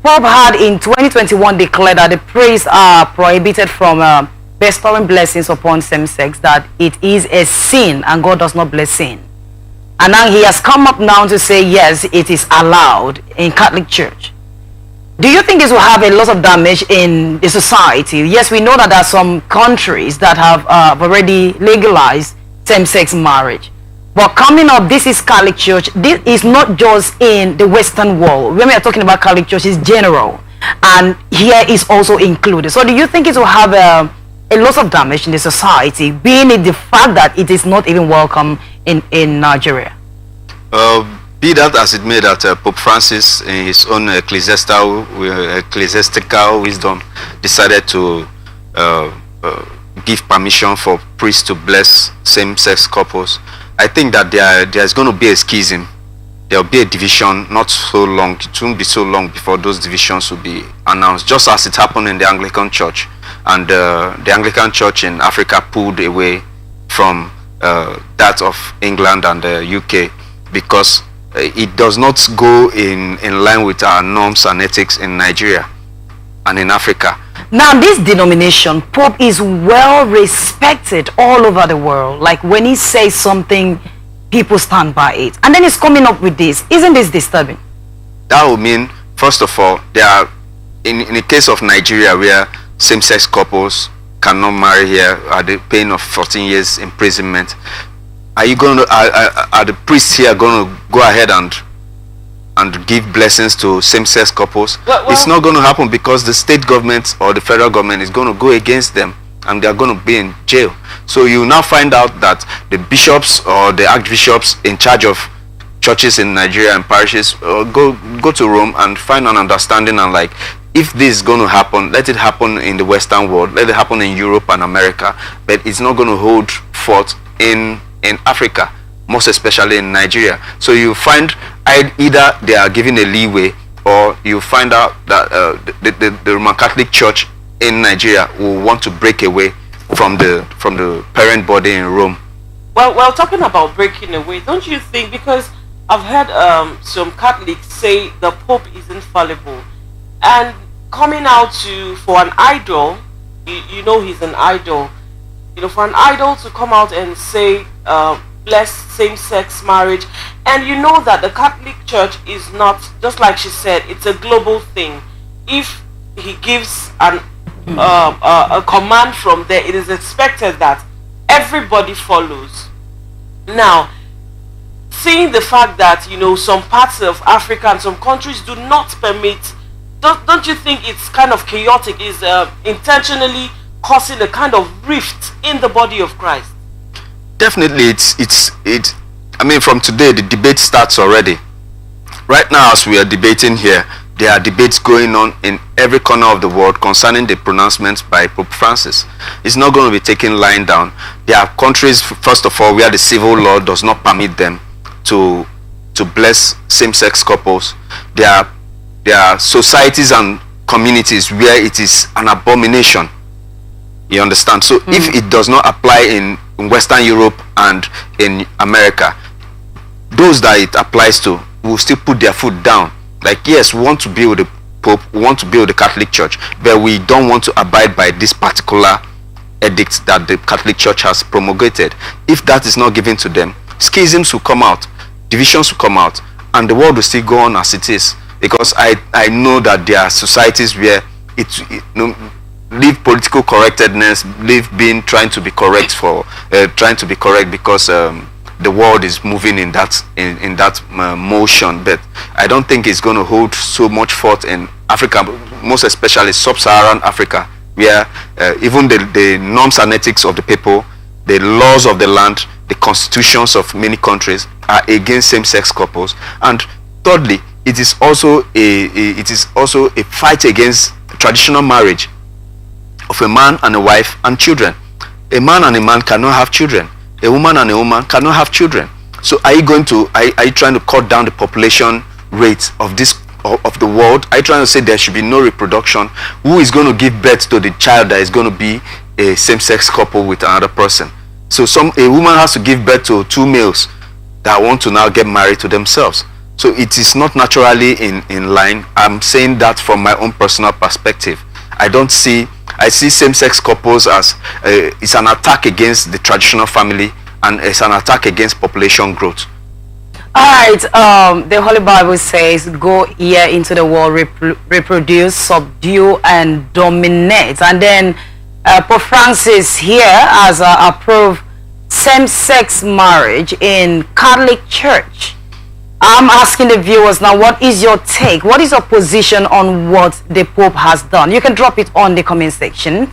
Pope had in 2021 declared that the priests are prohibited from bestowing blessings upon same-sex, that it is a sin and God does not bless sin. And now he has come up now to say, yes, it is allowed in Catholic Church. Do you think this will have a lot of damage in the society? Yes, we know that there are some countries that have already legalized same-sex marriage. But coming up, this is Catholic Church. This is not just in the Western world. When we are talking about Catholic Church, it's general. And here is also included. So do you think it will have a lot of damage in the society, being in the fact that it is not even welcome in Nigeria? Be that as it may, that Pope Francis, in his own ecclesiastical wisdom, decided to give permission for priests to bless same-sex couples. I think that there's going to be a schism. There will be a division, not so long. It won't be so long before those divisions will be announced, just as it happened in the Anglican Church. And the Anglican Church in Africa pulled away from that of England and the UK because it does not go in line with our norms and ethics in Nigeria and in Africa. Now, this denomination, Pope, is well respected all over the world. Like when he says something, people stand by it. And then he's coming up with this. Isn't this disturbing? That would mean, first of all, there are, in the case of Nigeria, where same-sex couples cannot marry here at the pain of 14 years imprisonment, are you going to, are the priests here going to go ahead and give blessings to same-sex couples? Well, it's not going to happen because the state government or the federal government is going to go against them and they're going to be in jail. So you now find out that the bishops or the archbishops in charge of churches in Nigeria and parishes go to Rome and find an understanding and like, if this is going to happen, let it happen in the Western world, let it happen in Europe and America, but it's not going to hold forth in Africa, most especially in Nigeria. So you find either they are given a leeway, or you find out that the Roman Catholic Church in Nigeria will want to break away from the parent body in Rome. Well, talking about breaking away, don't you think, because I've heard some Catholics say the Pope is infallible, and coming out for an idol, you know he's an idol, you know, for an idol to come out and say bless same-sex marriage, and you know that the Catholic Church is not, just like she said, it's a global thing. If he gives a command from there, it is expected that everybody follows. Now, seeing the fact that, you know, some parts of Africa and some countries do not permit, don't you think it's kind of chaotic, is intentionally causing a kind of rift in the body of Christ? Definitely, I mean, from today the debate starts already. Right now, as we are debating here, there are debates going on in every corner of the world concerning the pronouncements by Pope Francis. It's not going to be taken lying down. There are countries, first of all, where the civil law does not permit them to bless same-sex couples. There are societies and communities where it is an abomination. You understand? So if it does not apply in Western Europe and in America, those that it applies to will still put their foot down. Like, yes, we want to be with the Pope, we want to be with the Catholic Church, but we don't want to abide by this particular edict that the Catholic Church has promulgated. If that is not given to them, schisms will come out, divisions will come out, and the world will still go on as it is. Because I know that there are societies where leave political correctness, trying to be correct because the world is moving in that motion. But I don't think it's going to hold so much forth in Africa, most especially sub-Saharan Africa, where even the norms and ethics of the people, the laws of the land, the constitutions of many countries are against same-sex couples. And thirdly, it is also a fight against traditional marriage of a man and a wife and children. A man and a man cannot have children. A woman and a woman cannot have children. So are you trying to cut down the population rate of the world? Are you trying to say there should be no reproduction? Who is going to give birth to the child that is going to be a same-sex couple with another person? So a woman has to give birth to two males that want to now get married to themselves. So it is not naturally in line. I'm saying that from my own personal perspective. I see same-sex couples as it's an attack against the traditional family, and it's an attack against population growth. All right, the Holy Bible says, go ye into the world, reproduce, subdue, and dominate. And then Pope Francis here has approved same-sex marriage in Catholic Church. I'm asking the viewers now, what is your take? What is your position on what the Pope has done? You can drop it on the comment section.